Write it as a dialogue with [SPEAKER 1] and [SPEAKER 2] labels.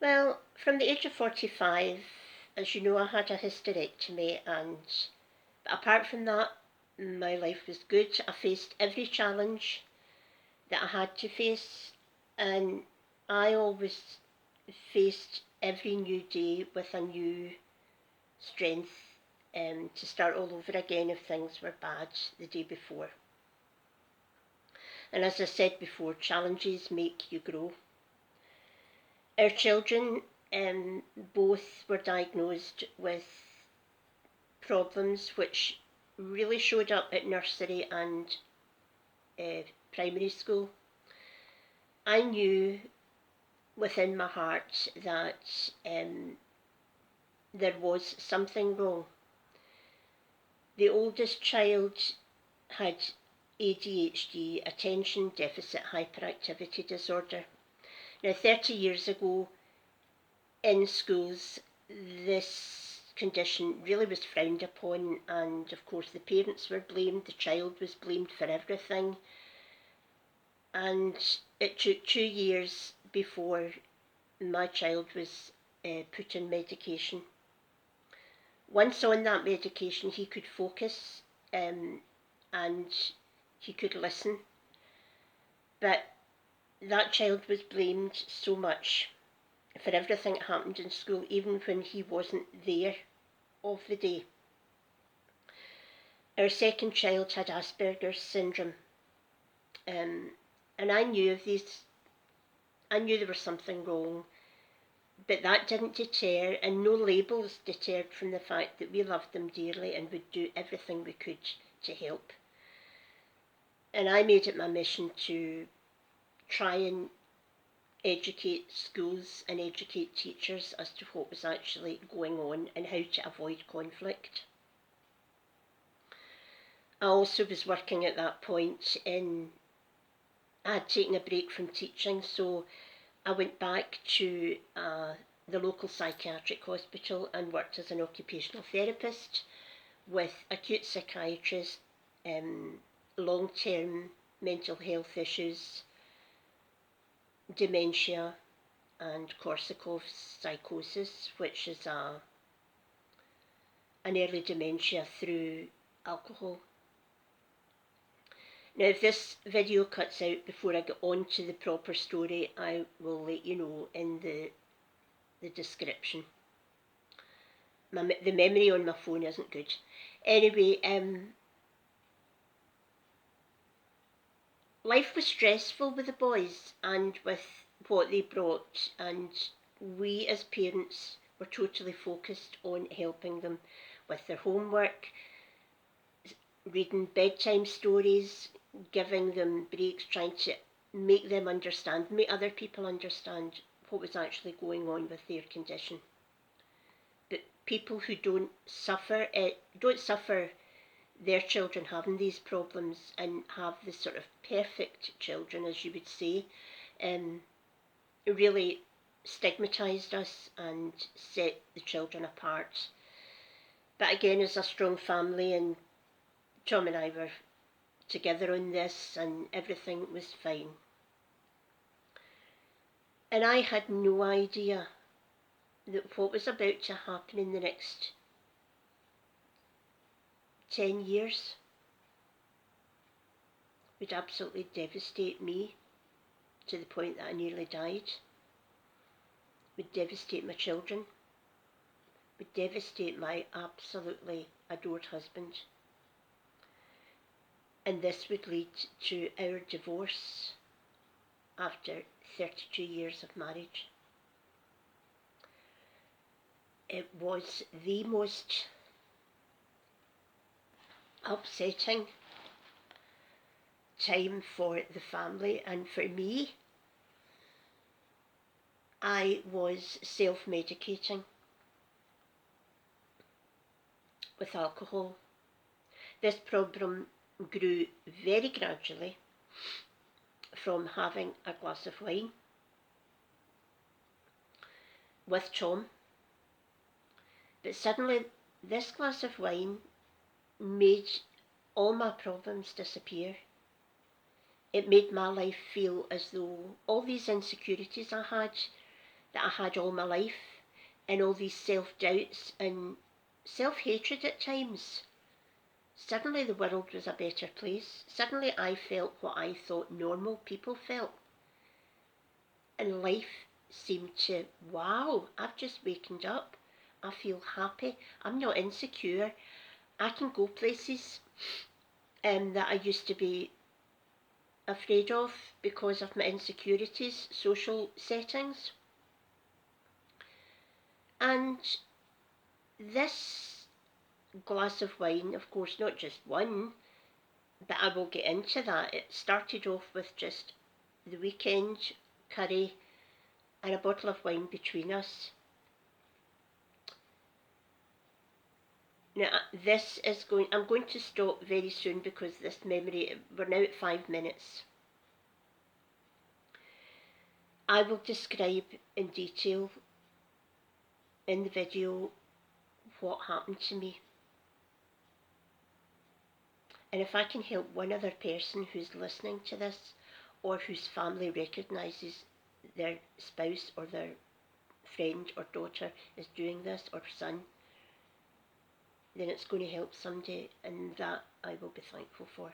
[SPEAKER 1] Well, from the age of 45, as you know, I had a hysterectomy, and apart from that, my life was good. I faced every challenge that I had to face, and I always faced every new day with a new strength to start all over again if things were bad the day before. And as I said before, challenges make you grow. Our children both were diagnosed with problems which really showed up at nursery and uh, primary school. I knew within my heart that there was something wrong. The oldest child had ADHD, attention deficit hyperactivity disorder. Now, 30 years ago in schools, this condition really was frowned upon, and of course, the parents were blamed, the child was blamed for everything. And it took 2 years before my child was put on medication. Once on that medication, he could focus and he could listen. But that child was blamed so much for everything that happened in school, even when he wasn't there of the day. Our second child had Asperger's syndrome, and I knew of these. I knew there was something wrong, but that didn't deter, and no labels deterred from the fact that we loved them dearly and would do everything we could to help. And I made it my mission to try and educate schools and educate teachers as to what was actually going on and how to avoid conflict. I also was working at that point I had taken a break from teaching, so I went back to the local psychiatric hospital and worked as an occupational therapist with acute psychiatrists, long-term mental health issues, dementia, and Korsakoff's psychosis, which is an early dementia through alcohol. Now, if this video cuts out before I get on to the proper story, I will let you know in the description. The memory on my phone isn't good. Anyway, life was stressful with the boys and with what they brought, and we as parents were totally focused on helping them with their homework, reading bedtime stories, giving them breaks, trying to make them understand, make other people understand what was actually going on with their condition. But people who don't suffer their children having these problems and have the sort of perfect children, as you would say, really stigmatised us and set the children apart. But again, as a strong family, and Tom and I were together on this, and everything was fine. And I had no idea that what was about to happen in the next 10 years would absolutely devastate me to the point that I nearly died, would devastate my children, would devastate my absolutely adored husband. And this would lead to our divorce after 32 years of marriage. It was the most upsetting time for the family and for me. I was self-medicating with alcohol. This problem grew very gradually from having a glass of wine with Tom, but suddenly this glass of wine made all my problems disappear. It made my life feel as though all these insecurities I had, that I had all my life, and all these self-doubts and self-hatred at times. Suddenly the world was a better place. Suddenly I felt what I thought normal people felt. And life seemed to, wow, I've just wakened up. I feel happy. I'm not insecure. I can go places that I used to be afraid of because of my insecurities, social settings. And this glass of wine, of course, not just one, but I will get into that. It started off with just the weekend curry and a bottle of wine between us. Now, I'm going to stop very soon because this memory, we're now at 5 minutes. I will describe in detail in the video what happened to me. And if I can help one other person who's listening to this, or whose family recognises their spouse or their friend or daughter is doing this, or son, then it's going to help somebody, and that I will be thankful for.